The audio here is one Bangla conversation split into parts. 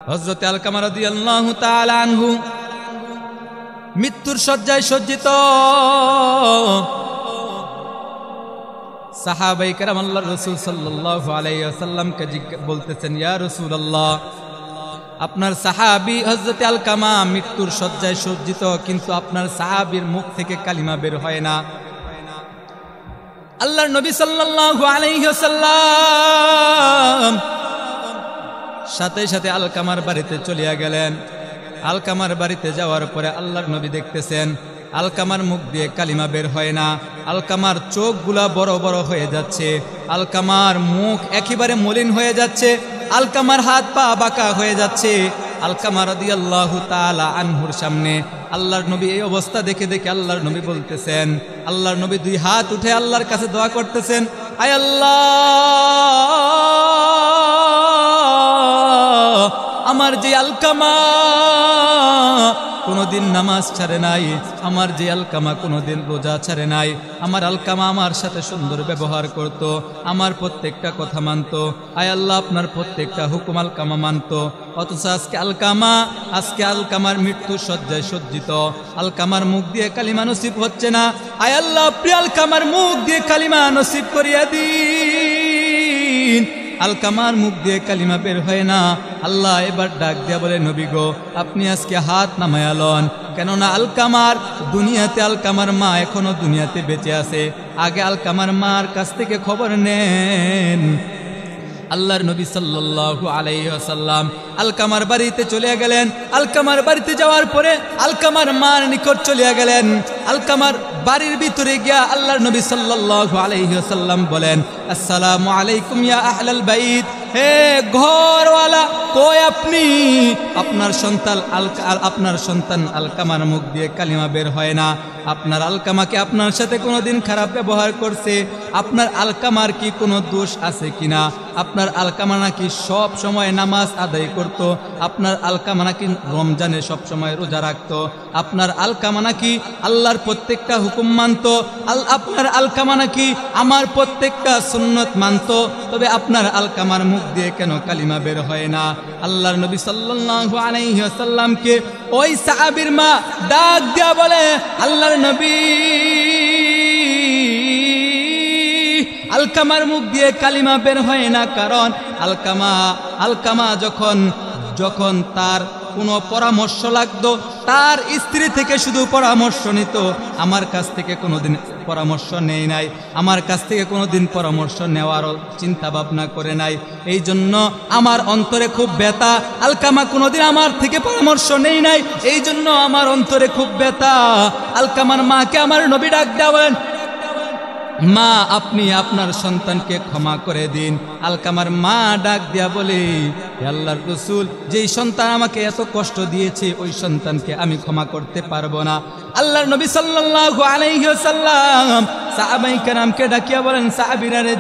হযরত আলকামা রাদিয়াল্লাহু তাআলা আনহু মৃত্যুর শয্যায় সজ্জিত। সাহাবায়ে কেরাম আল্লাহর রাসূল সাল্লাল্লাহু আলাইহি ওয়াসাল্লামকে বলতেছেন, ইয়া রাসূলুল্লাহ, আপনার সাহাবী হযরত আলকামা মৃত্যুর শয্যায় সজ্জিত, কিন্তু আপনার সাহাবীর মুখ থেকে কালিমা বের হয় না। আল্লাহর নবী সাল্লাল্লাহু আলাইহি ওয়াসাল্লাম সাথে সাথে আলকামার বাড়িতে চলিয়া গেলেন। আলকামার বাড়িতে যাওয়ার পরে আল্লাহর নবী দেখতেছেন আলকামার মুখ দিয়ে কালিমা বের হয় না। আলকামার চোখগুলা বড় বড় হয়ে যাচ্ছে, আলকামার মুখ একেবারে মলিন হয়ে যাচ্ছে, আলকামার হাত পা বাঁকা হয়ে যাচ্ছে। আলকামা রাদিয়াল্লাহু তাআলা আনহুর সামনে আল্লাহর নবী এই অবস্থা দেখে আল্লাহর নবী বলতেছেন, আল্লাহর নবী দুই হাত উঠে আল্লাহর কাছে দোয়া করতেছেন, আয় আল্লাহ, আমার যে আলকামা কোনদিন নামাজ ছাড়ে নাই, আমার যে আলকামা কোনদিন রোজা ছাড়ে নাই, আমার আলকামা আমার সাথে সুন্দর ব্যবহার করত, আমার প্রত্যেকটা কথা মানত, আয় আল্লাহ আপনার প্রত্যেকটা হুকুম আলকামা মানত, অথচ আজকে আলকামার মৃত্যু শয্যায় সজ্জিত, আলকামার মুখ দিয়ে কালিমা নসিব হচ্ছে না, আয় আল্লাহ প্রিয় আলকামার মুখ দিয়ে কালিমা নসিব করিয়া দিন। আলকামার মুখ দিয়ে কালিমা বের হয় না। আল্লাহ এবার ডাক দিয়া বলে, নবী গো, আপনি আজকে হাত নামায়া লন, কেননা আলকামার মা এখনো দুনিয়াতে বেঁচে আছে, আগে আলকামার মার কাছ থেকে খবর নেন। আল্লাহর নবী সাল্লাল্লাহু আলাইহি ওয়াসাল্লাম আলকামার বাড়িতে চলে গেলেন। আলকামার বাড়িতে যাওয়ার পরে আলকামার মার নিকট চলে গেলেন। আলকামার বাড়ির ভিতরে গিয়া আল্লাহর নবী সাল্লাল্লাহু আলাইহি ওয়াসাল্লাম বলেন, আসসালামু আলাইকুম ইয়া আহলাল বাইত, হে ঘরওয়ালা, কই আপনি? আপনার সন্তান আলকামার মুখ দিয়ে কালিমা বের হয় না। আপনার আলকামাকে আপনার সাথে কোনোদিন খারাপ ব্যবহার করছে? আপনার আলকামার কি কোনো দোষ আছে কিনা? আপনার আলকামা নাকি সব সময় নামাজ আদায় করত, আপনার আলকামা নাকি রমজানে সব সময় রোজা রাখত, আপনার আলকামা নাকি আল্লাহর প্রত্যেকটা হুকুম মানত, আপনার আলকামা নাকি আমার প্রত্যেকটা সুন্নত মানত, তবে আপনার আলকামার মুখ দিয়ে কেন কালিমা বের হয় না? আল্লাহর নবী সাল্লাল্লাহু আলাইহি ওয়াসাল্লামকে ওই সাহাবীর মা ডাক দিয়া বলে, আল্লাহর নবী, আলকামার মুখ দিয়ে কালিমা বের হয় না, কারণ আলকামা যখন তার কোনো পরামর্শ লাগতো, তার স্ত্রী থেকে শুধু পরামর্শ নিত, আমার কাছ থেকে কোনোদিন পরামর্শ নেই নাই, আমার কাছ থেকে কোনোদিন পরামর্শ নেওয়ারও চিন্তা ভাবনা করে নাই। এই জন্য আমার অন্তরে খুব ব্যথা। আলকামা কোনোদিন আমার থেকে পরামর্শ নেই নাই, এই জন্য আমার অন্তরে খুব ব্যথা। আলকামার মাকে আমার নবী ডাক দেওয়া, মা, আপনি আপনার সন্তানকে ক্ষমা করে দিন। আলকামার মা ডাক দিয়া বলে, আল্লাহর রাসূল, যেই সন্তান আমাকে এত কষ্ট দিয়েছে ওই সন্তানকে আমি ক্ষমা করতে পারবো না। আল্লাহর নবী সাল্লাল্লাহু আলাইহি ওয়াসাল্লাম সাহাবায়ে কেরামকে ডাকিয়া বলেন, সাহাবীরা রে,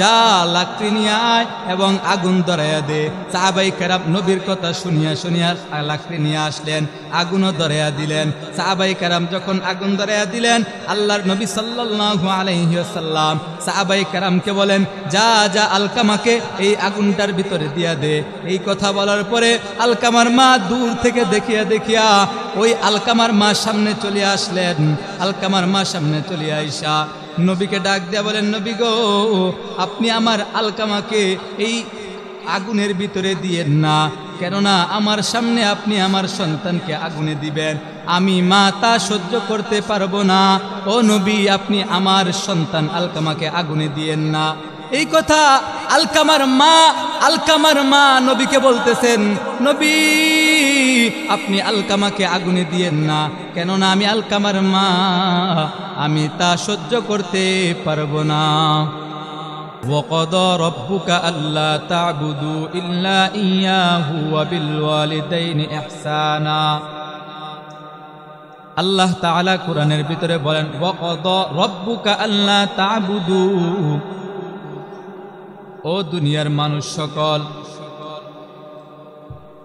যা লাকড়ি নিয়ে আয় এবং আগুন ধরাইয়া দে। সাহাবায়ে কেরাম নবীর কথা শুনিয়া লাকড়ি নিয়ে আসলেন, আগুনও ধরাইয়া দিলেন। সাহাবায়ে কেরাম যখন আগুন ধরাইয়া দিলেন, আল্লাহর নবী সাল্লাল্লাহু আলাইহি ওয়াসাল্লাম সাহাবায়ে কেরামকে বলেন, যা আলকামাকে এই আগুনটার ভিতরে দিয়া দে। এই কথা বলার পরে আলকামার মা দূর থেকে দেখিয়া ওই আলকামার মা সামনে চলে আসলেন। আলকামার মা সামনে চলে আইসা নবীকে ডাক দিয়া বলেন, নবী গো, আপনি আমার আলকামাকে এই আগুনের ভিতরে দিয়েন না, কেননা আমার সামনে আপনি আমার সন্তানকে আগুনে দিবেন, আমি মা তা সহ্য করতে পারবো না। ও নবী, আপনি আমার সন্তান আলকামাকে আগুনে দিয়েন না। এই কথা আলকামার মা নবীকে বলতেছেন, নবী, আপনি আলকামাকে আগুনে দিয়েন না, কেননা আমি আলকামার মা, আমি তা সহ্য করতে পারবো না। وَقَضَى رَبُّكَ أَلَّا تَعْبُدُوا إِلَّا إِيَّاهُ وَبِالْوَالِدَيْنِ إِحْسَانًا। আল্লাহ তাআলা কোরআনের ভিতরে বলেন, وَقَضَى رَبُّكَ أَلَّا تَعْبُدُوا, ও দুনিয়ার মানুষ সকল,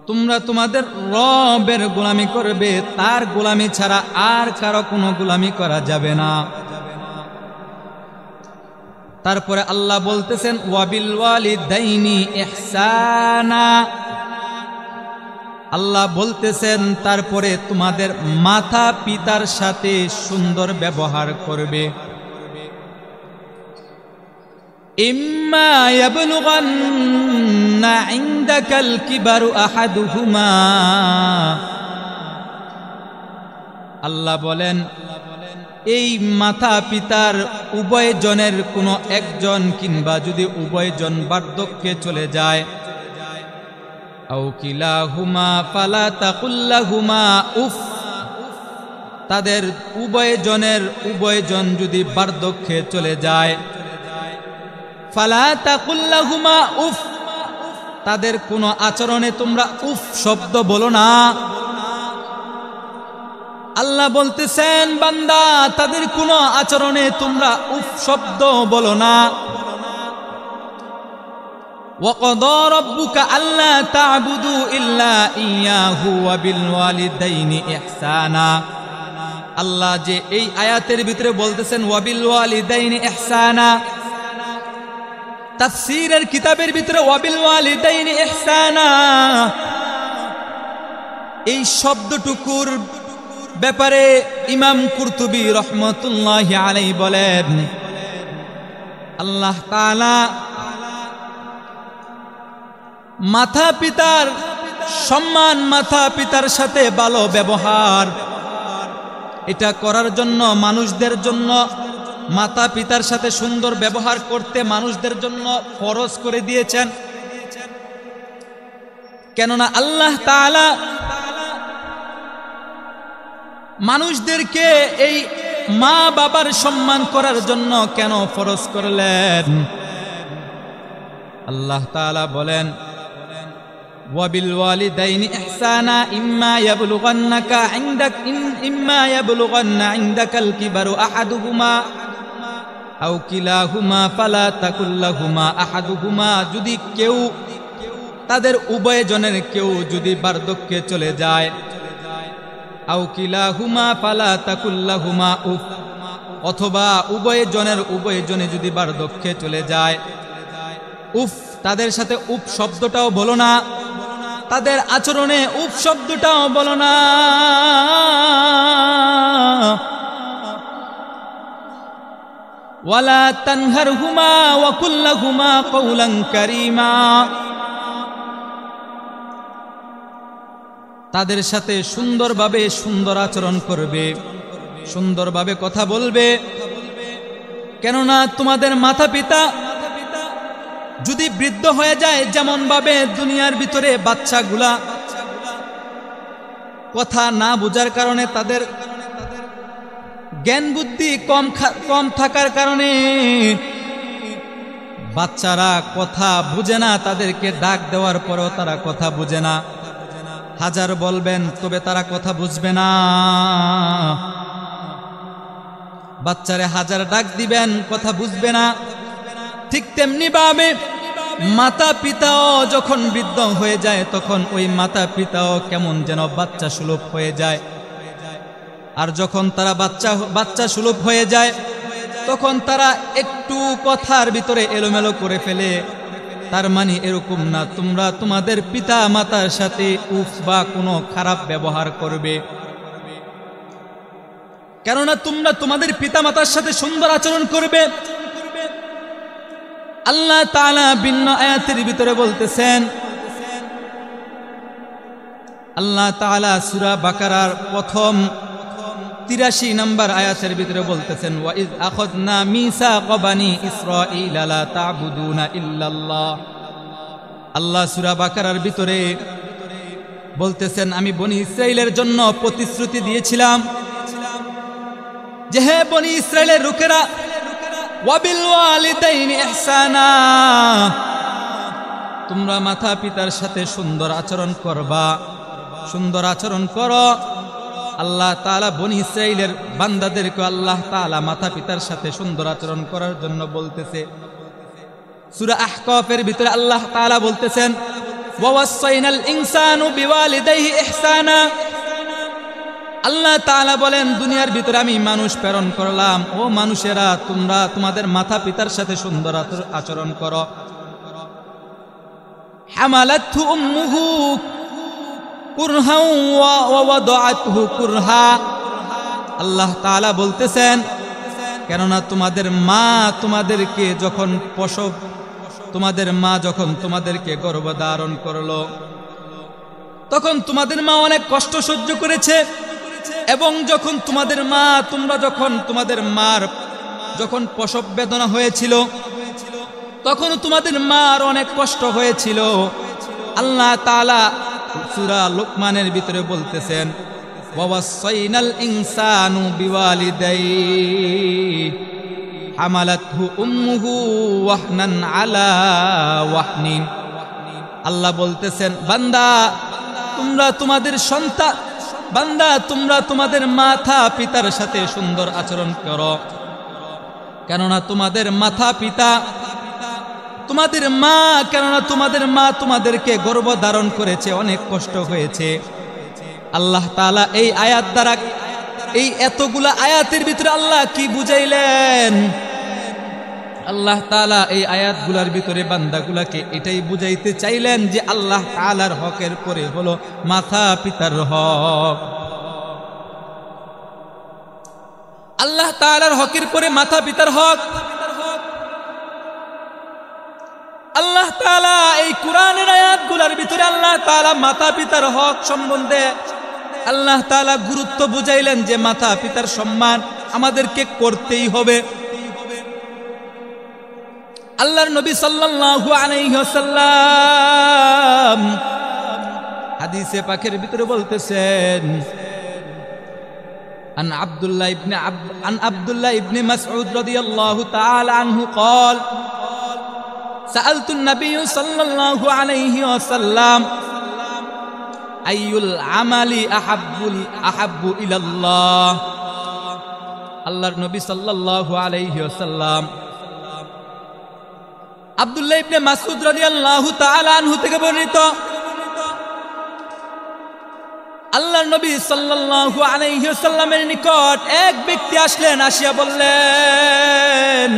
তোমরা তোমাদের রবের গোলামি করবে, তার গোলামি ছাড়া আর কারো কোনো গোলামি করা যাবে না। তারপরে আল্লাহ বলতেছেন ওয়াবিল ওয়ালিদাইনি ইহসানা। আল্লাহ বলতেছেন তারপরে তোমাদের মাতা পিতার সাথে সুন্দর ব্যবহার করবে। ইম্মা ইয়াবলুগান্না ইনদাকাল কিবারু আহাদুহুমা, আল্লাহ বলেন এই মাতা পিতার উভয়জনের কোনো একজন কিংবা যদি উভয়জন বার্ধক্যে চলে যায়, আও কিলাহুমা ফালা তাকুল লাহুমা উফ, তাদের উভয়জন যদি বার্ধক্যে চলে যায়, ফালা তাকুল লাহুমা উফ, তাদের কোনো আচরণে তোমরা উফ শব্দ বলো না। আল্লাহ বলতেছেন বান্দা তাদের কোনো আচরণে তোমরা উফ শব্দ বলো না। وَقَضَى رَبُّكَ أَلَّا تَعْبُدُوا إِلَّا إِيَّاهُ وَبِالْوَالِدَيْنِ إِحْسَانًا। আল্লাহ যে এই আয়াতের ভিতরে বলতেছেন ওয়াবিল ওয়ালিদাইনি ইহসানা, তাফসীরের কিতাবের ভিতরে ওয়াবিল ওয়ালিদাইনি ইহসানা এই শব্দটুকুর ব্যাপারে ইমাম কুরতুবী রাহমাতুল্লাহি আলাইহি বলেন আল্লাহ তাআলা মাতা পিতার সম্মান, মাতা পিতার সাথে ভালো ব্যবহার, এটা করার জন্য মানুষদের জন্য মাতা পিতার সাথে সুন্দর ব্যবহার করতে মানুষদের জন্য ফরজ করে দিয়েছেন। কেননা আল্লাহ তাআলা মানুষদেরকে এই মা বাবার সম্মান করার জন্য কেন ফরজ করলেন? আল্লাহ তাআলা বলেন ওয়াবিল ওয়ালিদাইনি ইহসানা ইম্মা ইয়াবলুগান্না ইনদাকাল কিবারু আহাদুহুমা আও কিলাহুমা ফালা তাকুল লাহুমা আহাদুহুমা, যদি কেউ তাদের উভয়জনের কেউ যদি বার্ধক্যে চলে যায়, আও কিলাহুমা ফালা তাকুল লাহুমা উফ, অথবা উভয়জনে যদি বার্ধক্যে চলে যায়, উফ, তাদের সাথে উফ শব্দটাও বলো না, তাদের আচরণে উফ শব্দটাও বলো না। ওয়ালা তানহারহুমা ওয়া কুল লাহুমা কওলান কারীমা, তাদের সাথে সুন্দরভাবে সুন্দর আচরণ করবে, সুন্দরভাবে কথা বলবে। কেননা তোমাদের মাতা পিতা যদি বৃদ্ধ হয়ে যায়, যেমন ভাবে দুনিয়ার ভিতরে বাচ্চাগুলা কথা না বোঝার কারণে, তাদের জ্ঞান বুদ্ধি কম থাকার কারণে বাচ্চারা কথা বুঝে না, তাদেরকে ডাক দেওয়ার পরেও তারা কথা বুঝে না, হাজার বলবেন তবে তারা কথা বুঝবে না। বাচ্চারে হাজার ডাক দিবেন কথা বুঝবে না। ঠিক তেমনি ভাবে মাতা পিতাও যখন বৃদ্ধ হয়ে যায়, তখন ওই মাতা পিতাও কেমন যেন বাচ্চা সুলভ হয়ে যায়। আর যখন তারা বাচ্চা সুলভ হয়ে যায়, তখন তারা একটু কথার ভিতরে এলোমেলো করে ফেলে। তার মানে এরকম না তোমরা তোমাদের পিতা মাতার সাথে উফ বা কোনো খারাপ ব্যবহার করবে, কেননা তোমরা তোমাদের পিতা মাতার সাথে সুন্দর আচরণ করবে। আল্লাহ তাআলা ভিন্ন আয়াতের ভিতরে বলতেছেন, আল্লাহ তাআলা সূরা বাকারার প্রথম 83 নম্বর আয়াতের ভিতরে বলতেছেন ওয়া ইয আখাযনা মিসাকা বানি ইসরাঈলা লা তা'বুদুনা ইল্লাল্লাহ। আল্লাহ সূরা বাকারার ভিতরে বলতেছেন আমি বনি ইসরাঈলের জন্য প্রতিশ্রুতি দিয়েছিলাম যে হে বনি ইসরাঈলের লোকেরা, ওয়াবিল ওয়ালিদাইনি ইহসানা, তোমরা মাতা পিতার সাথে সুন্দর আচরণ করবা, সুন্দর আচরণ করো। আল্লাহ তাআলা বনি ইসরাঈলের বান্দাদেরকে আল্লাহ তাআলা মাতা পিতার সাথে সুন্দর আচরণ করার জন্য বলতেছে। সূরা আহকাফের ভিতরে আল্লাহ তাআলা বলতেছেন ওয়া ওয়াসাইনাল ইনসানু বিওয়ালিদাইহি ইহসানা, আল্লাহ তাআলা বলেন, দুনিয়ার ভিতরে আমি মানুষ প্রেরণ করলাম, ও মানুষেরা তোমরা তোমাদের মাতা পিতার সাথে সুন্দর আচরণ করো। হামালাতহু উম্মুহু কুরহা ওয়া ওয়াদাআতহু কুরহা। আল্লাহ তাআলা বলতেছেন, কেননা তোমাদের মা তোমাদেরকে যখন প্রসব, তোমাদের মা যখন তোমাদেরকে গর্ভধারণ করলো, তখন তোমাদের মা অনেক কষ্ট সহ্য করেছে। এবং যখন তোমাদের মা, তোমরা যখন তোমাদের মার যখন প্রসব বেদনা হয়েছিল, তখন তোমাদের মার অনেক কষ্ট হয়েছিল। আল্লাহ তাআলা সূরা লুকমানের ভিতরে বলতেছেন, ওয়াসাইনাল ইনসানু বিওয়ালিদাইহি হামালাতহু উম্মুহু ওয়াহনান আলা ওয়াহনিন। আল্লাহ বলতেছেন, বান্দা তোমরা তোমাদের সন্তান, বান্দা তোমরা তোমাদের মাতা পিতার সাথে সুন্দর আচরণ করো, কেননা তোমাদের মাতা পিতা, তোমাদের মা, কেননা তোমাদের মা তোমাদেরকে গর্ভধারণ করেছে, অনেক কষ্ট হয়েছে। আল্লাহ তাআলা এই আয়াত দ্বারা, এই এতগুলা আয়াতের ভিতরে আল্লাহ কি বুঝাইলেন? আল্লাহ তাআলা এই আয়াতগুলার ভিতরে বান্দাগুলাকে এটাই বুঝাইতে চাইলেন যে আল্লাহ তাআলার হকের পরে হলো মাতা পিতার হক। আল্লাহ তাআলার হকের পরে মাতা পিতার হক। আল্লাহ তাআলা এই কোরআনের আয়াতগুলার ভিতরে আল্লাহ তাআলা মাতা পিতার হক সম্বন্ধে আল্লাহ তাআলা গুরুত্ব বুঝাইলেন যে মাতা পিতার সম্মান আমাদেরকে করতেই হবে। আল্লাহর নবী সাল্লাল্লাহু আলাইহি ওয়াসাল্লাম হাদিসে পাকের ভিতরে বলতেছেন, আন আব্দুল্লাহ ইবনে মাসউদ রাদিয়াল্লাহু তাআলা আনহু قال سألت النبي صلى الله عليه وسلم أي العمل أحب إلى الله। আল্লাহর নবী সাল্লাল্লাহু আলাইহি ওয়াসাল্লাম আব্দুল্লাহ ইবনে মাসউদ রাদিয়াল্লাহু তাআলা আনহু থেকে বর্ণিত, আল্লাহর নবী সাল্লাল্লাহু আলাইহি ওয়াসাল্লামের নিকট এক ব্যক্তি আসলেন, আসিয়া বললেন,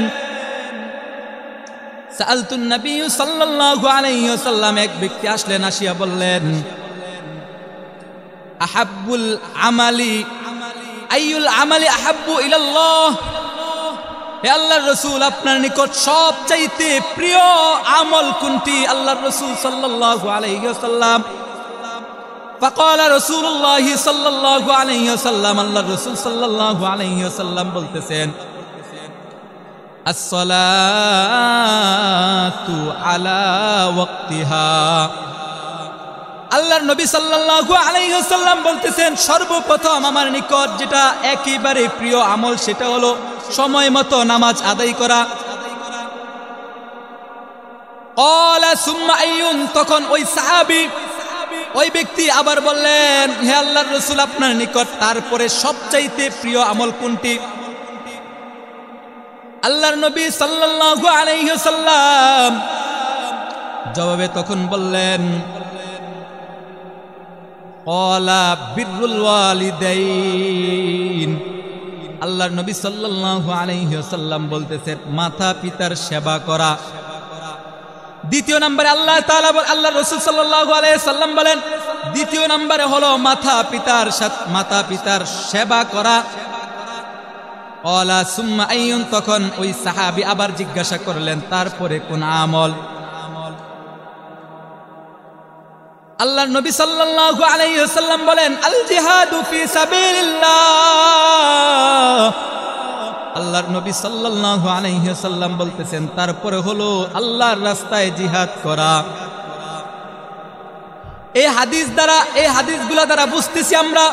সাআলতুন নবী সাল্লাল্লাহু আলাইহি ওয়াসাল্লাম, এক ব্যক্তি আসলেন, আসিয়া বললেন, আহাব্বুল আমালি আইয়ুল আমালি আহাব্বু ইলাল্লাহ। হে আল্লাহর রাসূল, আপনার নিকট সবচাইতে প্রিয় আমল কোনটি? আল্লাহর রাসূল সাল্লাল্লাহু আলাইহি ওয়াসাল্লাম ফাকালা রাসূলুল্লাহ সাল্লাল্লাহু আলাইহি ওয়াসাল্লাম, আল্লাহর রাসূল সাল্লাল্লাহু আলাইহি ওয়াসাল্লাম বলতেছেন, আসসালাতু আলা ওয়াক্তিহা। আল্লাহর নবী সাল্লাল্লাহু আলাইহি ওয়াসাল্লাম বলতেছেন, সর্বপ্রথম আমার নিকট যেটা একেবারে প্রিয় আমল সেটা হলো সময় মতো নামাজ আদায় করা। ক্বালা সুম্মা আইয়ুন, তখন ওই সাহাবী, ওই ব্যক্তি আবার বললেন, হে আল্লাহর রাসূল, আপনার নিকট তারপরে সবচাইতে প্রিয় আমল কোনটি? আল্লাহর নবী সাল্লাল্লাহু আলাইহি ওয়াসাল্লাম জবাবে তখন বললেন, ক্বালা বিররুল ওয়ালিদাইন। আল্লাহর নবী সাল্লাল্লাহু আলাইহি ওয়াসাল্লাম বলতেছেন, মাতা পিতার সেবা করা। দ্বিতীয় নম্বরে আল্লাহ তাআলা, আল্লাহর রাসূল সাল্লাল্লাহু আলাইহি ওয়াসাল্লাম বলেন, দ্বিতীয় নম্বরে হলো মাতা পিতার সেবা করা। ক্বালা সুম্মা আইয়ুন, তখন ওই সাহাবী আবার জিজ্ঞাসা করলেন, তারপরে কোন আমল? আল্লাহর নবী সাল্লাল্লাহু আলাইহি ওয়াসাল্লাম বলেন, আল জিহাদু ফি সাবিলিল্লাহ। আল্লাহর নবী সাল্লাল্লাহু আলাইহি ওয়াসাল্লাম বলতেছেন, তারপরে হলো আল্লাহর রাস্তায় জিহাদ করা। এই হাদিসগুলা দ্বারা বুঝতেছি আমরা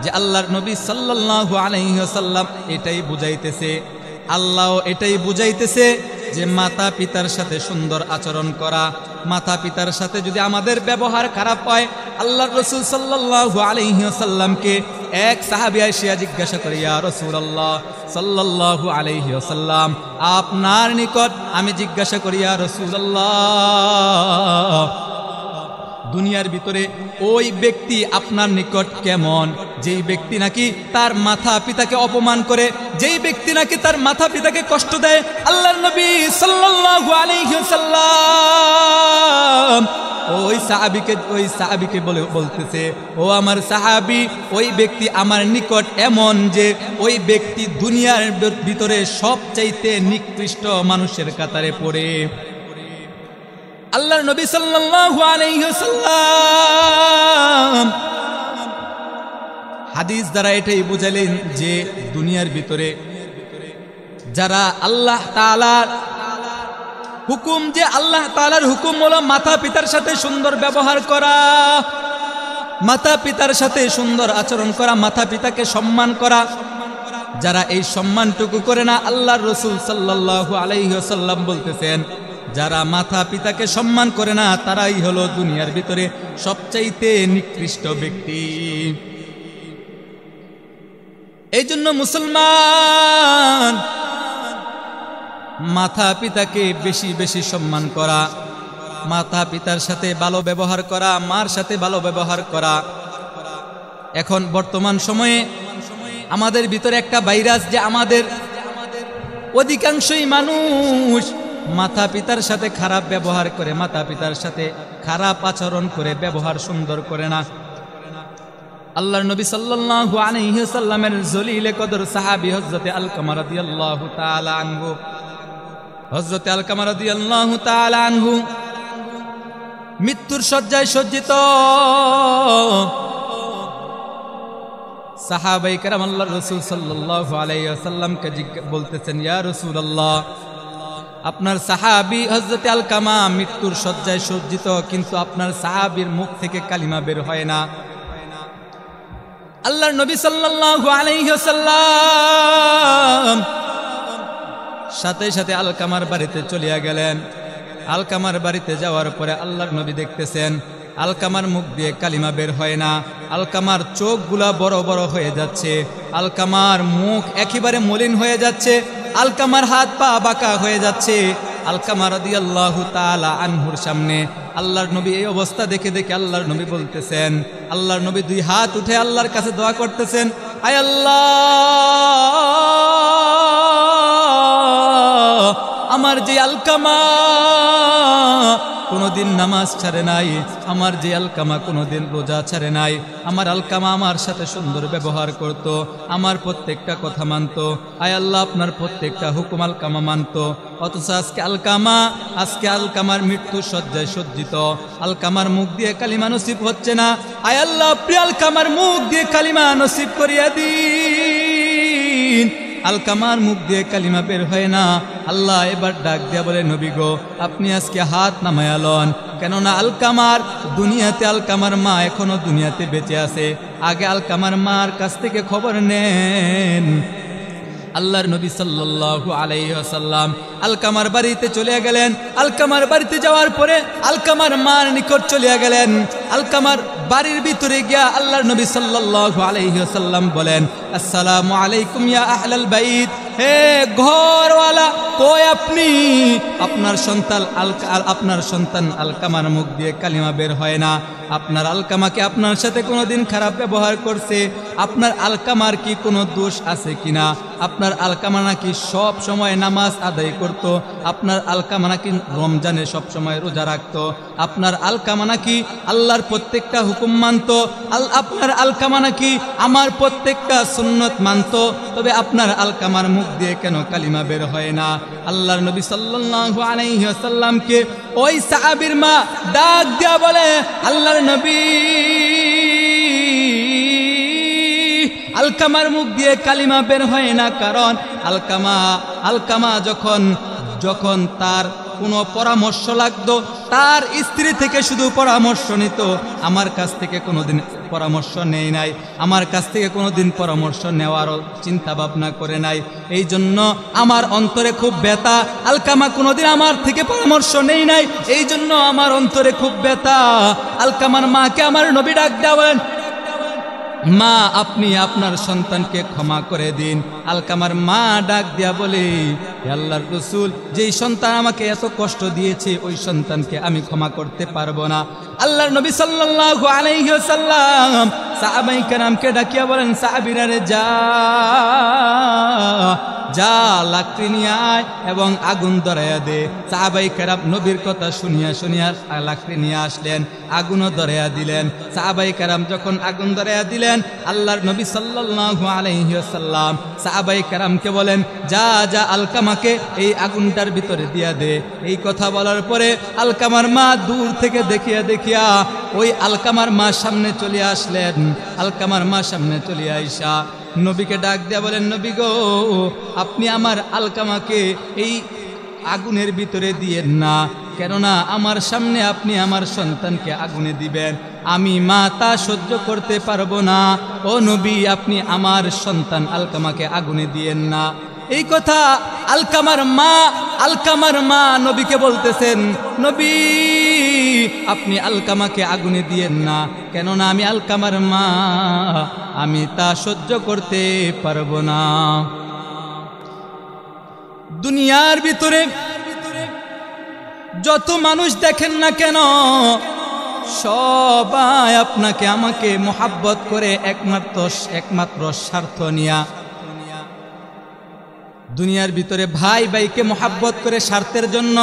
যে আল্লাহর নবী সাল্লাল্লাহু আলাইহি ওয়াসাল্লাম এটাই বুঝাইতেছে, আল্লাহ এটাই বুঝাইতেছে যে মাতা পিতার সাথে সুন্দর আচরণ করা। মাতা পিতার সাথে যদি আমাদের ব্যবহার খারাপ হয়, আল্লাহর রাসূল সাল্লাল্লাহু আলাইহি ওয়াসাল্লামকে এক সাহাবী এসে জিজ্ঞাসা করে, ইয়া রাসূলুল্লাহ সাল্লাল্লাহু আলাইহি ওয়াসাল্লাম, আপনার নিকট আমি জিজ্ঞাসা করি, ইয়া রাসূলুল্লাহ, দুনিয়ার ভিতরে ওই ব্যক্তি আপনার নিকট কেমন, যেই ব্যক্তি নাকি তার মাতা পিতাকে অপমান করে, যেই ব্যক্তি নাকি তার মাতা পিতাকে কষ্ট দেয়। আল্লাহর নবী সাল্লাল্লাহু আলাইহি ওয়াসাল্লাম ওই সাহাবীকে বলতেছে, ও আমার সাহাবী, ওই ব্যক্তি আমার নিকট এমন যে ওই ব্যক্তি দুনিয়ার ভিতরে সবচাইতে নিকৃষ্ট মানুষের কাতারে পড়ে। আল্লাহর নবী সাল্লাল্লাহু আলাইহি ওয়াসাল্লাম হাদিস দ্বারা এটাই বুঝালেন যে দুনিয়ার ভিতরে যারা আল্লাহ তাআলার হুকুম, যে আল্লাহ তাআলার হুকুম হলো মাতা পিতার সাথে সুন্দর ব্যবহার করা, মাতা পিতার সাথে সুন্দর আচরণ করা, মাতা পিতাকে সম্মান করা, যারা এই সম্মানটুকু করে না, আল্লাহর রাসূল সাল্লাল্লাহু আলাইহি ওয়াসাল্লাম বলতেছেন যারা মাতা পিতাকে সম্মান করে না তারাই হলো দুনিয়ার ভিতরে সবচাইতে নিকৃষ্ট ব্যক্তি। এই জন্য মুসলমান মাতা পিতাকে বেশি বেশি সম্মান করা, মাতা পিতার সাথে ভালো ব্যবহার করা, মার সাথে ভালো ব্যবহার করা। এখন বর্তমান সময়ে আমাদের ভিতরে একটা ভাইরাস, যে আমাদের অধিকাংশই মানুষ মাতা পিতার সাথে খারাপ ব্যবহার করে, মাতা পিতার সাথে খারাপ আচরণ করে, ব্যবহার সুন্দর করে না। আল্লাহর নবী সাল্লাল্লাহু আলাইহি ওয়াসাল্লামের জলিলে কদর সাহাবী হযরতে আলকামা রাদিয়াল্লাহু তাআলা আনহু, হযরতে আলকামা রাদিয়াল্লাহু তাআলা আনহু মৃত্যুর শয্যায় সজ্জিত। সাহাবায়ে কেরাম আল্লাহর রাসূল সাল্লাল্লাহু আলাইহি ওয়াসাল্লামকে বলতেছেন, ইয়া রাসূলুল্লাহ, আপনার সাহাবী হযরতে আলকামা মৃত্যুর শয্যায় সজ্জিত, কিন্তু আপনার সাহাবীর মুখ থেকে কালিমা বের হয় না। আল্লাহর নবী সাল্লাল্লাহু আলাইহি ওয়াসাল্লাম সাথে সাথে আলকামার বাড়িতে চলিয়া গেলেন। আলকামার বাড়িতে যাওয়ার পরে আল্লাহর নবী দেখতেছেন আলকামার মুখ দিয়ে কালিমা বের হয় না, আলকামার চোখগুলা বড় বড় হয়ে যাচ্ছে, আলকামার মুখ একেবারে মলিন হয়ে যাচ্ছে, আলকামার হাত পা বাঁকা হয়ে যাচ্ছে। আলকামা রাদিয়াল্লাহু তাআলা আনহুর সামনে আল্লাহর নবী এই অবস্থা দেখে আল্লাহর নবী বলতেছেন, আল্লাহর নবী দুই হাত উঠে আল্লাহর কাছে দোয়া করতেছেন, আয় আল্লাহ, আমার যে আলকামা কোনোদিন নামাজ ছাড়ে নাই, আমার যে আলকামা কোনোদিন রোজা ছাড়ে নাই, আমার আলকামা আমার সাথে সুন্দর ব্যবহার করত, আমার প্রত্যেকটা কথা মানত, আয় আল্লাহ আপনার প্রত্যেকটা হুকুম আলকামা মানত, অথচ আজকে আলকামার মৃত্যু শয্যায় সজ্জিত, আলকামার মুখ দিয়ে কালিমা নসিব হচ্ছে না, আয় আল্লাহ আপনি আলকামার মুখ দিয়ে কালিমা নসিব করিয়া দিন। আলকামার মুখ দিয়ে কালিমা বের হয় না। আল্লাহ এবার ডাক দিয়া বলে, নবী গো, আপনি আজকে হাত নামায়া লন, কেননা আলকামার মা এখনো দুনিয়াতে বেঁচে আছে, আগে আলকামার মার কাছ থেকে খবর নেন। আল্লাহর নবী সাল্লাল্লাহু আলাইহি ওয়াসাল্লাম আলকামার বাড়িতে চলে গেলেন। আলকামার বাড়িতে যাওয়ার পরে আলকামার মার নিকট চলে গেলেন। আলকামার বাড়ির ভিতরে গিয়া আল্লাহর নবী সাল্লাল্লাহু আলাইহি ওয়াসাল্লাম বলেন, আসসালামু আলাইকুম ইয়া আহলাল বাইত, হে ঘরওয়ালা, কই আপনি? আপনার সন্তান আলকামার মুখ দিয়ে কালিমা বের হয় না, আপনার আলকামাকে আপনার সাথে কোনোদিন খারাপ ব্যবহার করছে, আপনার আলকামার কি কোনো দোষ আছে কিনা? আপনার আলকামা নাকি সব সময় নামাজ আদায় করত, আপনার আলকামা নাকি রমজানে সব সময় রোজা রাখত, আপনার আলকামা নাকি আল্লাহর প্রত্যেকটা হুকুম মানত, আপনার আলকামা নাকি আমার প্রত্যেকটা সুন্নত মানত, তবে আপনার আলকামার মুখ দিয়ে কেন কালিমা বের হয় না? আল্লাহর নবী সাল্লাল্লাহু আলাইহি ওয়াসাল্লামকে ওই সাহাবীর মা ডাক দিয়া বলে, আল্লাহর নবী, আলকামার মুখ দিয়ে কালিমা বের হয় না, কারণ আলকামা যখন তার কোনো পরামর্শ লাগতো, তার স্ত্রী থেকে শুধু পরামর্শ নিত, আমার কাছ থেকে কোনোদিন পরামর্শ নেই নাই, আমার কাছ থেকে কোনোদিন পরামর্শ নেওয়ারও চিন্তা ভাবনা করে নাই। এই জন্য আমার অন্তরে খুব ব্যথা, আলকামা কোনোদিন আমার থেকে পরামর্শ নেই নাই, এই জন্য আমার অন্তরে খুব ব্যথা। আলকামার মাকে আমার নবী ডাক দেওয়া বলেন, মা আপনি আপনার সন্তানকে ক্ষমা করে দিন। আলকামার মা ডাক দিয়া বলে, হে আল্লাহর রাসূল, যেই সন্তান আমাকে এত কষ্ট দিয়েছে ওই সন্তানকে আমি ক্ষমা করতে পারবো না। আল্লাহর নবী সাল্লাল্লাহু আলাইহি ওয়াসাল্লাম সাহাবায়ে কেরামকে ডাকিয়া বলেন, সাহাবীরা রে যা যা লাকড়ি নিয়ে আয় এবং আগুন ধরাইয়া দে। সাহাবায়ে কেরাম নবীর কথা শুনিয়া শুনিয়া লাকড়ি নিয়ে আসলেন, আগুনও ধরাইয়া দিলেন। সাহাবায়ে কেরাম যখন আগুন ধরাইয়া দিলেন, আল্লাহর নবী সাল্লাল্লাহু আলাইহি ওয়াসাল্লাম সাহাবায়ে কেরামকে বলেন, যা যা আলকামাকে এই আগুনটার ভিতরে দিয়া দে। এই কথা বলার পরে আলকামার মা দূর থেকে দেখিয়া দেখিয়া ওই আলকামার মা সামনে চলে আসলেন। আলকামার মা সামনে চলে আইসা নবীকে ডাক দিয়া বলেন, নবী গো, আপনি আমার আলকামাকে এই আগুনের ভিতরে দিয়েন না, কেননা আমার সামনে আপনি আমার সন্তানকে আগুনে দিবেন, আমি মা তা সহ্য করতে পারবো না। ও নবী, আপনি আমার সন্তান আলকামাকে আগুনে দিয়েন না। এই কথা আলকামার মা নবীকে বলতেছেন, নবী আপনি আলকামাকে আগুনে দিয়েন না, কেননা আমি আলকামার মা, আমি তা সহ্য করতে পারবো না। দুনিয়ার ভিতরে যত মানুষ দেখেন না কেন, সবাই আপনাকে আমাকে মোহাব্বত করে একমাত্র স্বার্থ নিয়া। দুনিয়ার ভিতরে ভাই ভাইকে মোহাব্বত করে স্বার্থের জন্য,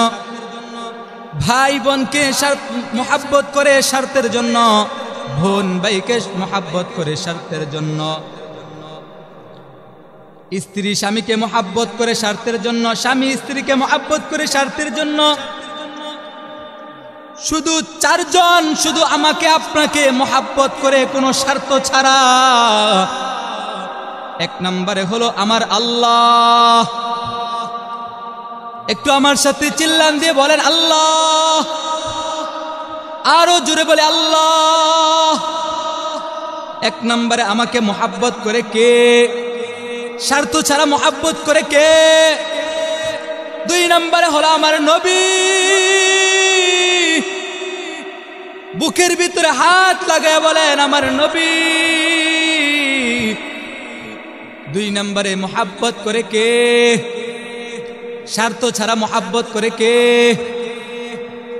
ভাই বোনকে মোহাব্বত করে স্বার্থের জন্য, বোন ভাইকে মোহাব্বত করে স্বার্থের জন্য, স্ত্রী স্বামীকে মোহাব্বত করে স্বার্থের জন্য, স্বামী স্ত্রীকে মোহাব্বত করে স্বার্থের জন্য। শুধু চারজন শুধু আমাকে আপনাকে মোহাব্বত করে কোনো স্বার্থ ছাড়া। এক নম্বরে হলো আমার আল্লাহ। একটু আমার সাথে চিল্লান দিয়ে বলেন আল্লাহ, আরো জোরে বলে আল্লাহ। এক নম্বরে আমাকে মোহাব্বত করে কে? স্বার্থ ছাড়া মোহাব্বত করে কে? দুই নম্বরে হলো আমার নবী। বুকের ভিতরে হাত লাগায় বলেন আমার নবী। দুই নম্বরে মোহাব্বত করে কে? স্বার্থ ছাড়া মোহাব্বত করে কে?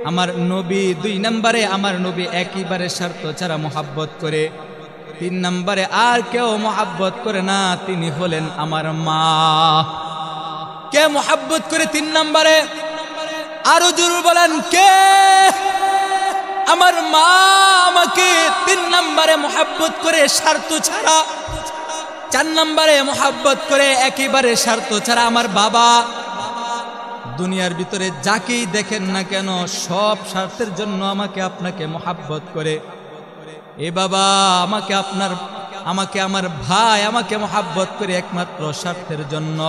আমার নবী। দুই নম্বরে আমার নবী একইবারে স্বার্থ ছাড়া মোহাব্বত করে। তিন নম্বরে আর কেউ মোহাব্বত করে না, তিনি হলেন আমার মা। কে মোহাব্বত করে তিন নম্বরে? আরো জোরে বলেন কে? আমার মা আমাকে তিন নম্বরে মোহাব্বত করে স্বার্থ ছাড়া। চার নম্বরে মোহাব্বত করে একেবারে স্বার্থ ছাড়া আমার বাবা। দুনিয়ার ভিতরে যাকেই দেখেন না কেন সব স্বার্থের জন্য আমাকে আপনাকে মোহাব্বত করে। এ বাবা আমাকে আমার ভাই আমাকে মোহাব্বত করে একমাত্র স্বার্থের জন্য।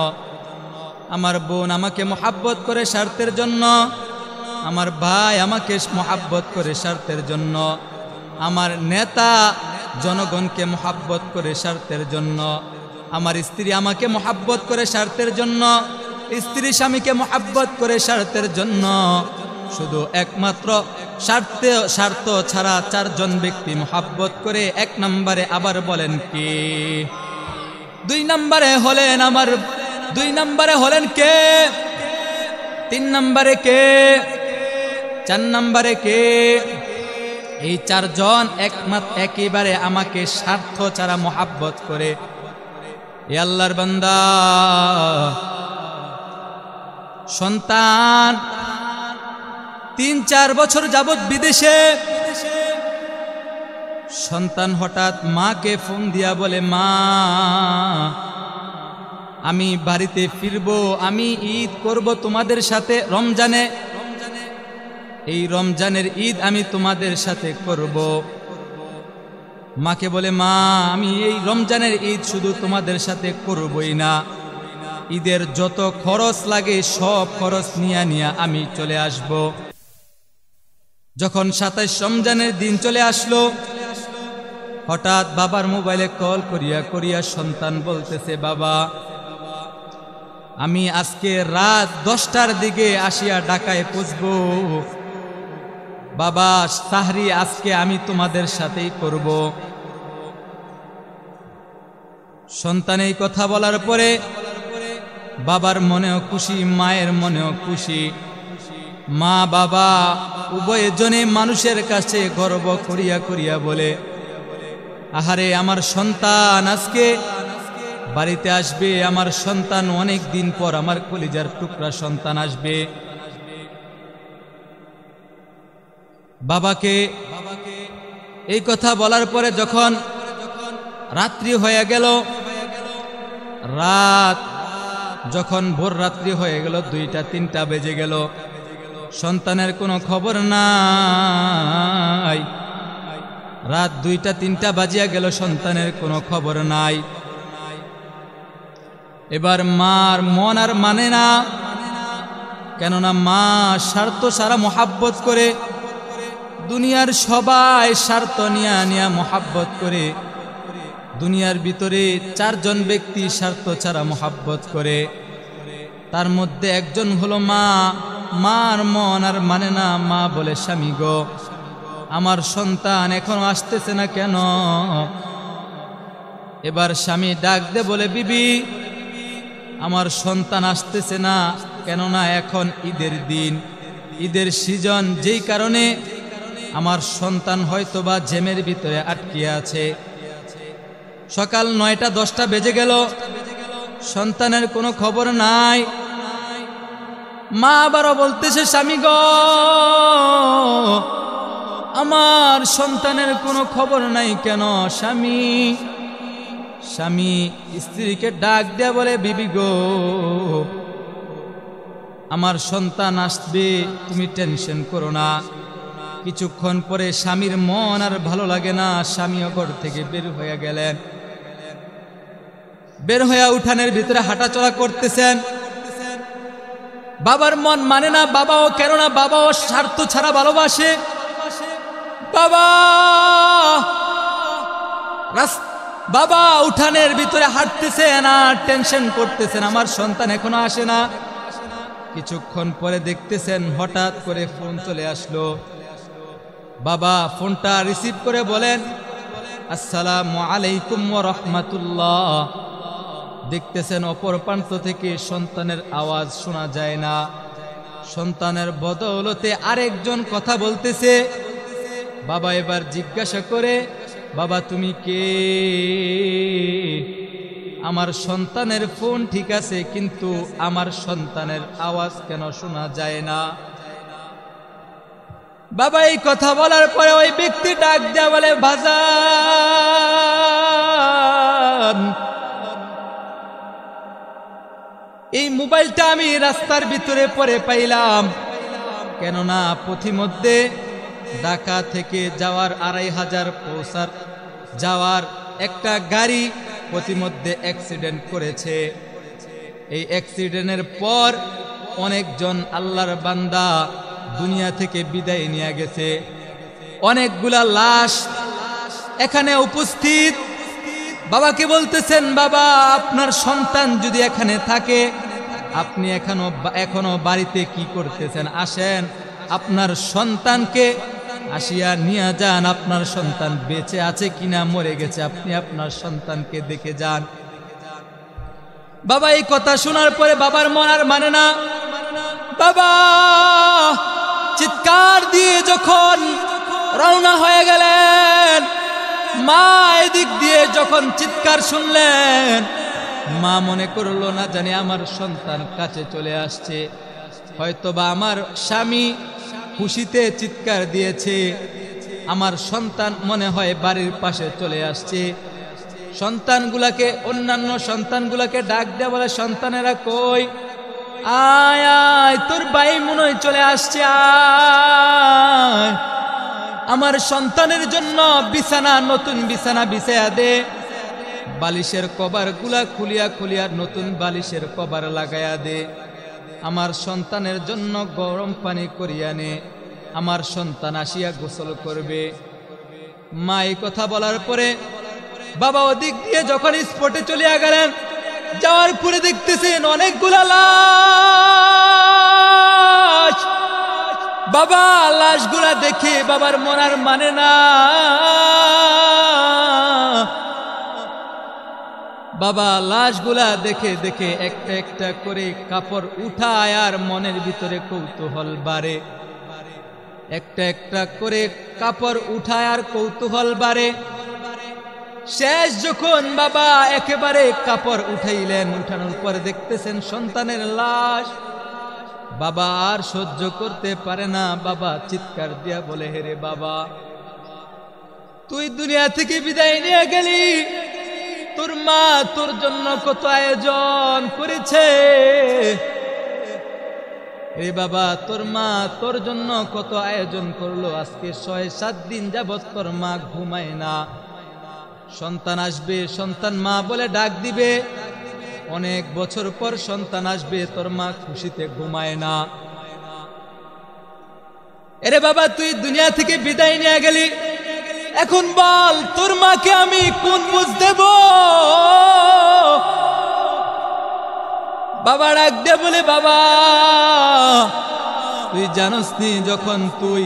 আমার বোন আমাকে মোহাব্বত করে স্বার্থের জন্য। আমার ভাই আমাকে মোহাব্বত করে স্বার্থের জন্য। আমার নেতা জনগণকে মোহাব্বত করে স্বার্থের জন্য। আমার স্ত্রী আমাকে মোহাব্বত করে স্বার্থের জন্য। স্ত্রী স্বামীকে মোহাব্বত করে স্বার্থের জন্য। শুধু একমাত্র স্বার্থ ছাড়া চারজন ব্যক্তি মোহাব্বত করে। এক নম্বরে আবার বলেন কি? দুই নম্বরে হলেন কে? তিন নম্বরে কে? চার নম্বরে কে? এই চারজন একেবারে আমাকে স্বার্থ ছাড়া মোহাব্বত করে। এ আল্লাহর বান্দা, সন্তান 3-4 বছর যাবত বিদেশে। সন্তান হঠাৎ মাকে ফোন দিয়া বলে, মা আমি বাড়িতে ফিরবো, আমি ঈদ করব তোমাদের সাথে রমজানে। এই রমজানের ঈদ আমি তোমাদের সাথে করব। মাকে বলে, মা আমি এই রমজানের ঈদ শুধু তোমাদের সাথে করবই না, ঈদের যত খরচ লাগে সব খরচ নিয়ে আমি চলে আসব। যখন 27 রমজানের দিন চলে আসলো, হঠাৎ বাবার মোবাইলে কল করিয়া সন্তান বলতেছে, বাবা আমি আজকে রাত 10টার দিকে আসিয়া ঢাকায় পৌঁছবো। বাবা সাহরি আজকে আমি তোমাদের সাথেই করব। সন্তান এই কথা বলার পরে বাবার মনেও খুশি, মায়ের মনেও খুশি। মা বাবা উভয়জনে মানুষের কাছে গর্ব করিয়া করিয়া বলে, আহারে আমার সন্তান আজকে বাড়িতে আসবে, আমার সন্তান অনেক দিন পর, আমার কলিজার টুকরা সন্তান আসবে। বাবাকে এই কথা বলার পরে যখন রাত্রি হয়ে গেল, রাত যখন ভোর রাত্রি হয়ে গেল, 2টা-3টা বেজে গেল, সন্তানের কোনো খবর নাই। রাত 2টা-3টা বাজিয়া গেল, সন্তানের কোনো খবর নাই। এবার মার মন আর মানে না, কেননা মা স্বার্থ সারা মোহাব্বত করে, দুনিয়ার সবাই স্বার্থ নিয়া নিয়া মোহাব্বত করে, দুনিয়ার ভিতরে 4জন ব্যক্তি স্বার্থ ছাড়া মোহাব্বত করে, তার মধ্যে একজন হলো মা। মার মন আর মানে না, মা বলে, স্বামী গো, আমার সন্তান এখনো আসতেছে না কেন? এবার স্বামী ডাক দে বলে, বিবি আমার সন্তান আসতেছে না, কেননা এখন ঈদের দিন, ঈদের সিজন, যেই কারণে আমার সন্তান হয়তোবা জ্যামের ভিতরে আটকে আছে। সকাল 9টা-10টা বেজে গেল, সন্তানের কোনো খবর নাই। মা আবারও বলতেছে, স্বামী গো, আমার সন্তানের কোনো খবর নাই কেন? স্বামী স্ত্রীকে ডাক দেয়া বলে, বিবি গো, আমার সন্তান আসবে, তুমি টেনশন করো না। কিছুক্ষণ পরে স্বামীর মন আর ভালো লাগে না, স্বামীও ঘর থেকে বের হয়ে গেলেন। বের হয়ে উঠানের ভিতরে হাঁটাচলা করতেছেন। বাবার মন মানে না, বাবাও, কেননা বাবাও স্বার্থ ছাড়া ভালোবাসে। বাবা উঠানের ভিতরে হাঁটতেছেন আর টেনশন করতেছেন, আমার সন্তান এখনো আসে না। কিছুক্ষণ পরে দেখতেছেন হঠাৎ করে ফোন চলে আসলো। বাবা ফোনটা রিসিভ করে বলেন, আসসালামু আলাইকুম ওয়া রাহমাতুল্লাহ। দেখতেছেন অপর প্রান্ত থেকে সন্তানের আওয়াজ শোনা যায় না। সন্তানের বদৌলতে আরেকজন কথা বলতেছে। বাবা এবার জিজ্ঞাসা করে, বাবা তুমি কে? আমার সন্তানের ফোন ঠিক আছে, কিন্তু আমার সন্তানের আওয়াজ কেন শোনা যায় না? বাবা এই কথা বলার পরে ওই ব্যক্তি ডাক দেয়া বলে, বাজান, এই মোবাইলটা আমি রাস্তার ভিতরে পরে পাইলাম, কেননা পথিমধ্যে ঢাকা থেকে যাওয়ার 2500 যাওয়ার একটা গাড়ি পথিমধ্যে অ্যাক্সিডেন্ট করেছে। এই অ্যাক্সিডেন্টের পর অনেকজন আল্লাহর বান্দা দুনিয়া থেকে বিদায় নিয়ে গেছে। অনেকগুলা লাশ এখানে উপস্থিত। বাবাকে বলতেছেন, বাবা আপনার সন্তান যদি এখানে থাকে, আপনি এখনো বাড়িতে কি করতেছেন? আসেন, আপনার সন্তানকে আসিয়া নিয়ে যান। আপনার সন্তান বেঁচে আছে কিনা মরে গেছে, আপনি আপনার সন্তানকে দেখে যান। বাবা এই কথা শোনার পরে বাবার মন আর মানে না। বাবা চিৎকার দিয়ে যখন রওনা হয়ে গেলেন, মা এদিক দিয়ে যখন চিৎকার শুনলেন, মা মনে করলো না জানি আমার সন্তান কাছে চলে আসছে, হয়তোবা আমার স্বামী খুশিতে চিৎকার দিয়েছে, আমার সন্তান মনে হয় বাড়ির পাশে চলে আসছে। সন্তানগুলাকে, অন্যান্য সন্তানগুলাকে ডাক দেয়া বলে, সন্তানেরা কই? আয় আয়, তোর ভাই মনে হয় চলে আসছে, আয়। আমার সন্তানের জন্য বিছানা, নতুন বিছানা বিছায়া দে, বালিশের কভার গুলা খুলিয়া খুলিয়া নতুন বালিশের কভার লাগায়া দে, আমার সন্তানের জন্য গরম পানি করিয়া নে, আমার সন্তান আসিয়া গোসল করবে। মা এই কথা বলার পরে বাবা ওদিক দিয়ে যখন স্পটে চলিয়া গেলেন, যাওয়ার পরে দেখতেছেন অনেকগুলা লাশ। বাবা লাশগুলা দেখে বাবার মন আর মানে না। বাবা লাশগুলা দেখে দেখে একটা একটা করে কাপড় উঠায় আর মনের ভিতরে কৌতূহল বাড়ে, একটা একটা করে কাপড় উঠায় আর কৌতূহল বাড়ে। শেষ যখন বাবা একেবারে কাপড় উঠাইলেন, উঠানোর পরে দেখতেছেন সন্তানের লাশ। বাবা আর সহ্য করতে পারে না, বাবা চিৎকার দিয়া বলে, হেরে বাবা, তুই দুনিয়া থেকে বিদায় নিয়ে গেলি, তোর মা তোর জন্য কত আয়োজন করেছে রে বাবা, তোর মা তোর জন্য কত আয়োজন করলো। আজকে ৬-৭ দিন যাবৎ তোর মা ঘুমায় না। সন্তান আসবে, সন্তান মা বলে ডাক দিবে, অনেক বছর পর সন্তান আসবে, তোর মা খুশিতে ঘুমায় না। এরে বাবা, তুই দুনিয়া থেকে বিদায় নিয়ে গেলি, এখন বল তোর মাকে আমি কোন বুঝ দেব? বাবা ডাক দে বলে, বাবা তুই জানোস নি, যখন তুই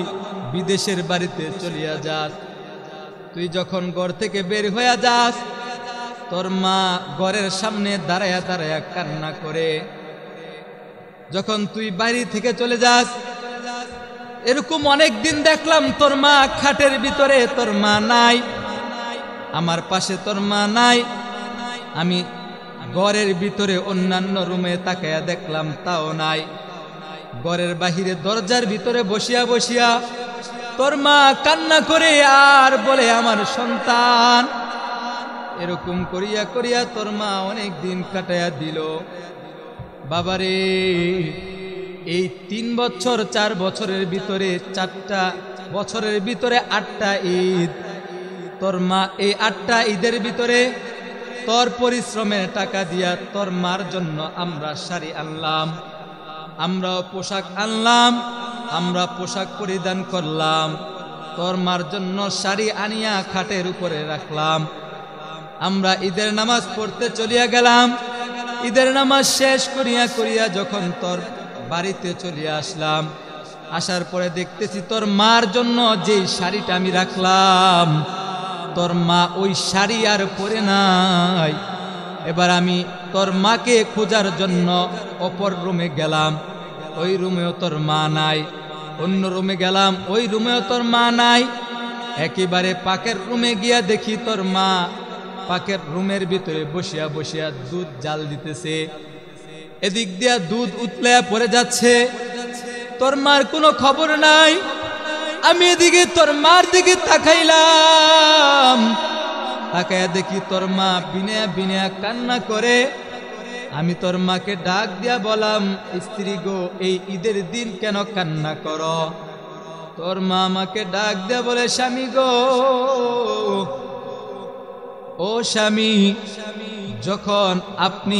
বিদেশের বাড়িতে চলিয়া যাস, তুই যখন ঘর থেকে বের হইয়া যাস, তোর মা ঘরের সামনে দাঁড়ায়া দাঁড়ায়া কান্না করে। যখন তুই বাড়ি থেকে চলে যাস, এরকম অনেক দিন দেখলাম তোর মা খাটের ভিতরে, তোর মা নাই, আমার পাশে তোর মা নাই। আমি ঘরের ভিতরে অন্যান্য রুমে তাকায়া দেখলাম, তাও নাই। ঘরের বাহিরে দরজার ভিতরে বসিয়া বসিয়া তোর মা কান্না করে আর বলে, আমার সন্তান। এরকম করিয়া করিয়া তোর মা অনেক দিন কাটাইয়া দিল। বাবারে, এই 3 বছর 4 বছরের ভিতরে, 4টা বছরের ভিতরে 8টা ঈদ, তোর মা এই 8টা ঈদের ভিতরে তোর পরিশ্রমের টাকা দিয়া তোর মার জন্য আমরা শাড়ি আনলাম, আমরা পোশাক আনলাম, আমরা পোশাক পরিধান করলাম, তোর মার জন্য শাড়ি আনিয়া খাটের উপরে রাখলাম। আমরা ঈদের নামাজ পড়তে চলিয়া গেলাম। ঈদের নামাজ শেষ করিয়া করিয়া যখন তোর বাড়িতে চলিয়া আসলাম, আসার পরে দেখতেছি তোর মার জন্য যে শাড়িটা আমি রাখলাম, তোর মা ওই শাড়ি আর পরে নাই। এবার আমি তোর মাকে খোঁজার জন্য অপর রুমে গেলাম, ওই রুমেও তোর মা নাই। অন্য রুমে গেলাম, ওই রুমেও তোর মা নাই। একেবারে পাকের রুমে গিয়া দেখি তোর মা পাকের রুমের ভিতরে বসিয়া বসিয়া দুধ জাল দিতেছে। এদিক দিয়া দুধ উতলায়া পড়ে যাচ্ছে, তোর মার কোনো খবর নাই। আমি এদিকে তোর মার দিকে তাকাইলাম, তাকায়া দেখি তোর মা বিনয়া বিনয়া কান্না করে। আমি তোর মাকে ডাক দিয়া বললাম, স্ত্রী গো, এই ঈদের দিন কেন কান্না করো? তোর মা আমাকে ডাক দিয়া বলে, স্বামী গো, ও স্বামী, যখন আপনি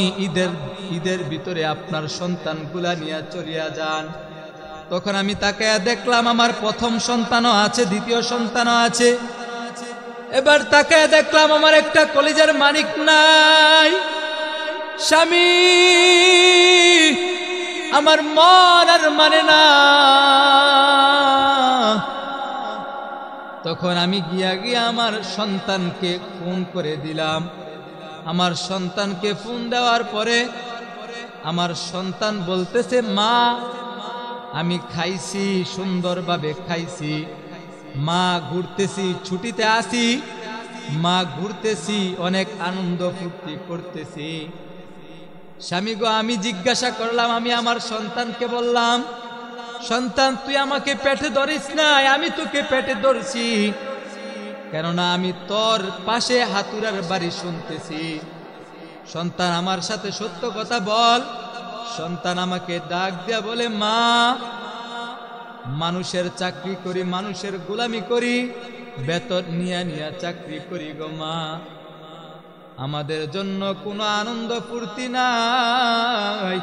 ঈদের ভিতরে আপনার সন্তানগুলা নিয়ে চলিয়া যান, তখন আমি তাকায়া দেখলাম আমার প্রথম সন্তানও আছে, দ্বিতীয় সন্তানও আছে। এবার তাকায়া দেখলাম আমার একটা কলিজার মানিক নাই। স্বামী, আমার মন আর মানে না। তখন আমি গিয়া গিয়া আমার সন্তানকে ফোন করে দিলাম। আমার সন্তানকে ফোন দেওয়ার পরে আমার সন্তান বলতেছে, মা আমি খাইছি, সুন্দরভাবে খাইছি, মা ঘুরতেছি, ছুটিতে আসি, মা ঘুরতেছি, অনেক আনন্দ ফুর্তি করতেছি। স্বামী গো, আমি জিজ্ঞাসা করলাম, আমি আমার সন্তানকে বললাম, সন্তান তুই আমাকে পেটে ধরিস নাই, আমি তোকে পেটে ধরছি, কেননা আমি তোর পাশে হাতুড়ার বাড়ি শুনতেছি। সন্তান আমার সাথে সত্য কথা বল। সন্তান আমাকে ডাক দিয়া বলে, মা মানুষের চাকরি করি, মানুষের গোলামি করি, বেতন নিয়া নিয়া চাকরি করি গো মা, আমাদের জন্য কোনো আনন্দ ফুর্তি নাই,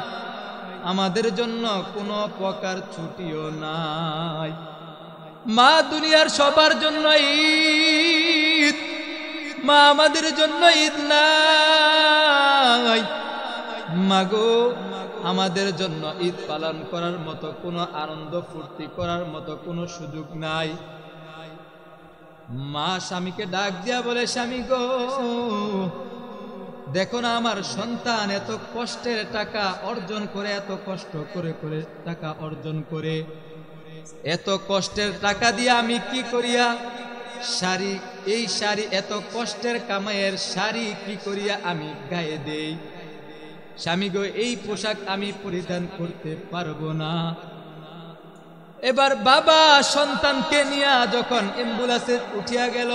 আমাদের জন্য কোনো প্রকার ছুটিও নাই। মা দুনিয়ার সবার জন্য ঈদ, মা আমাদের জন্য ঈদ নাই। মাগো, আমাদের জন্য ঈদ পালন করার মতো কোনো আনন্দ ফুর্তি করার মতো কোনো সুযোগ নাই। মা স্বামীকে ডাক দিয়া বলে, স্বামী গো, দেখো না আমার সন্তান এত কষ্টের টাকা অর্জন করে, এত কষ্ট করে করে টাকা অর্জন করে, এত কষ্টের টাকা দিয়ে আমি কি করিয়া শাড়ি, এই শাড়ি এত কষ্টের কামাইয়ের শাড়ি কি করিয়া আমি গায়ে দেই? স্বামী গো, এই পোশাক আমি পরিধান করতে পারবো না। এবার বাবা সন্তানকে নিয়ে যখন অ্যাম্বুলেন্সে উঠিয়া গেল,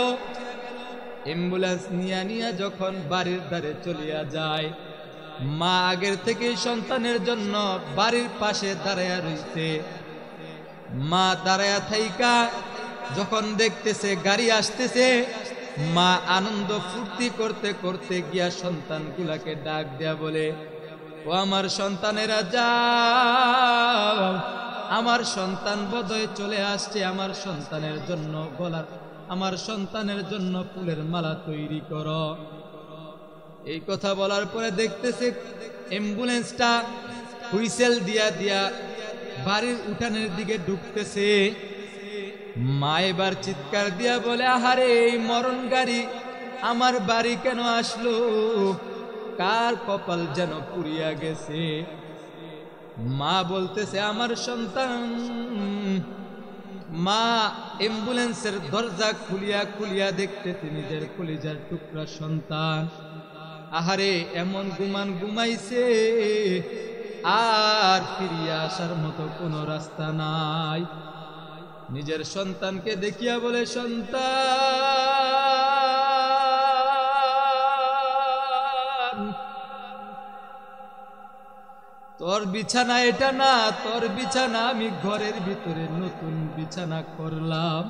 অ্যাম্বুলেন্স নিয়া যখন বাড়ির দ্বারে চলিয়া যায়, মা আগের থেকে সন্তানের জন্য বাড়ির পাশে দাঁড়ায়া রইছে। মা দাঁড়ায়া থাইকা যখন দেখতেছে গাড়ি আসতেছে, মা আনন্দ ফুর্তি করতে করতে গিয়া সন্তানগুলাকে ডাক দেয়া বলে, ও আমার সন্তানেরা যাও, আমার সন্তান বোধহয় চলে আসছে, আমার সন্তানের জন্য আমার সন্তানের জন্য ফুলের মালা তৈরি করো। এই কথা বলার পরে দেখতেছে অ্যাম্বুলেন্সটা হুইসেল দিয়া দিয়া বাড়ির উঠানের দিকে ঢুকতেছে। মা এবার চিৎকার দিয়া বলে, আহারে এই মরণ গাড়ি আমার বাড়ি কেন আসলো? কার কপাল যেন পুড়িয়া গেছে। মা বলতেছে, আমার সন্তান। মা অ্যাম্বুলেন্সের দরজা খুলিয়া খুলিয়া দেখতেছে নিজের কলিজার টুকরা সন্তান। আহারে এমন গুমান ঘুমাইছে, আর ফিরিয়া আসার মতো কোনো রাস্তা নাই। নিজের সন্তানকে দেখিয়া বলে, সন্তান তোর বিছানা এটা না, তোর বিছানা আমি ঘরের ভিতরে নতুন বিছানা করলাম।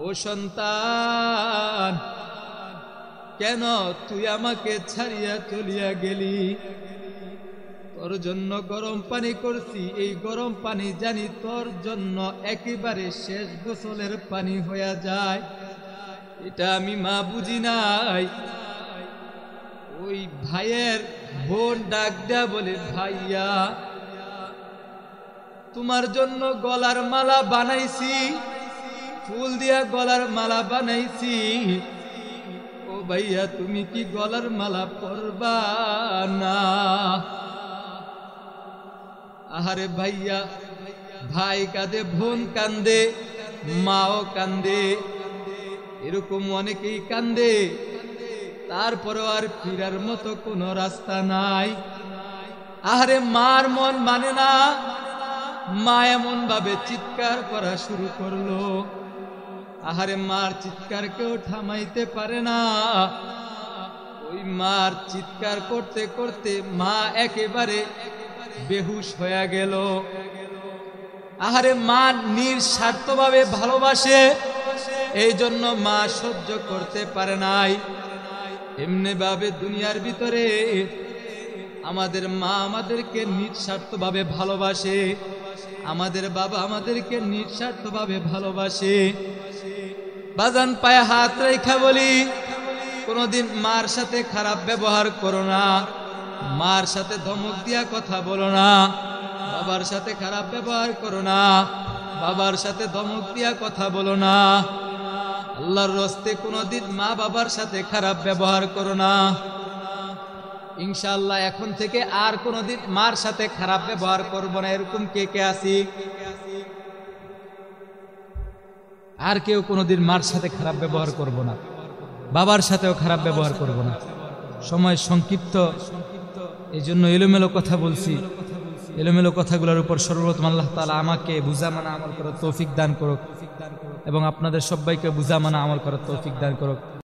ও সন্তান, কেন তুই আমাকে ছাড়িয়া চলিয়া গেলি? তোর জন্য গরম পানি করছি, এই গরম পানি জানি তোর জন্য একেবারে শেষ গোসলের পানি হইয়া যায়। এটা আমি মা বুঝি নাই। ওই ভাইয়ের বোন ডাক দেয়া বলে, ভাইয়া তোমার জন্য গলার মালা বানাইছি, ফুল দিয়া গলার মালা বানাইছি। ও ভাইয়া তুমি কি গলার মালা পরবা না? আহারে ভাইয়া, ভাই কাঁদে, বোন কান্দে, মাও কান্দে, এরকম অনেকেই কান্দে, তারপরেও আর ফিরার মতো কোনো রাস্তা নাই। আহারে মার মন মানে না। মা এমন ভাবে চিৎকার করা শুরু করলো, আহারে মার চিৎকার কেউ থামাইতে পারে না। ওই মার চিৎকার করতে করতে মা একেবারে বেহুশ হয়ে গেল। আহারে মা নিঃস্বার্থভাবে ভালোবাসে, এই জন্য মা সহ্য করতে পারে নাই। এমনি ভাবে দুনিয়ার ভিতরে আমাদের মা আমাদেরকে নিঃস্বার্থভাবে ভালোবাসে, আমাদের বাবা আমাদেরকে নিঃস্বার্থভাবে ভালোবাসে। বাজান পায়ে হাত রেখা বলি, কোনদিন মার সাথে খারাপ ব্যবহার করো না, মার সাথে ধমক দিয়া কথা বলো না, বাবার সাথে খারাপ ব্যবহার করো না, বাবার সাথে ধমক দিয়া কথা বলো না। আল্লাহর রাস্তে কোনদিন মা বাবার সাথে খারাপ ব্যবহার করো না। ইনশাআল্লাহ এখন থেকে আর কোনদিন মার সাথে খারাপ ব্যবহার করব না। এরকম কে কে আছি? আর কেউ কোনদিন মার সাথে খারাপ ব্যবহার করব না, বাবার সাথেও খারাপ ব্যবহার করব না। সময় সংক্ষিপ্ত, এই জন্য এলোমেলো কথা বলছি। এলোমেলো কথাগুলোর উপর সর্বপ্রথম আল্লাহ তাআলা আমাকে বুঝা মানা আমল করার তৌফিক দান করুক এবং আপনাদের সবাইকে বুঝা মানা আমল করার তৌফিক দান করুক।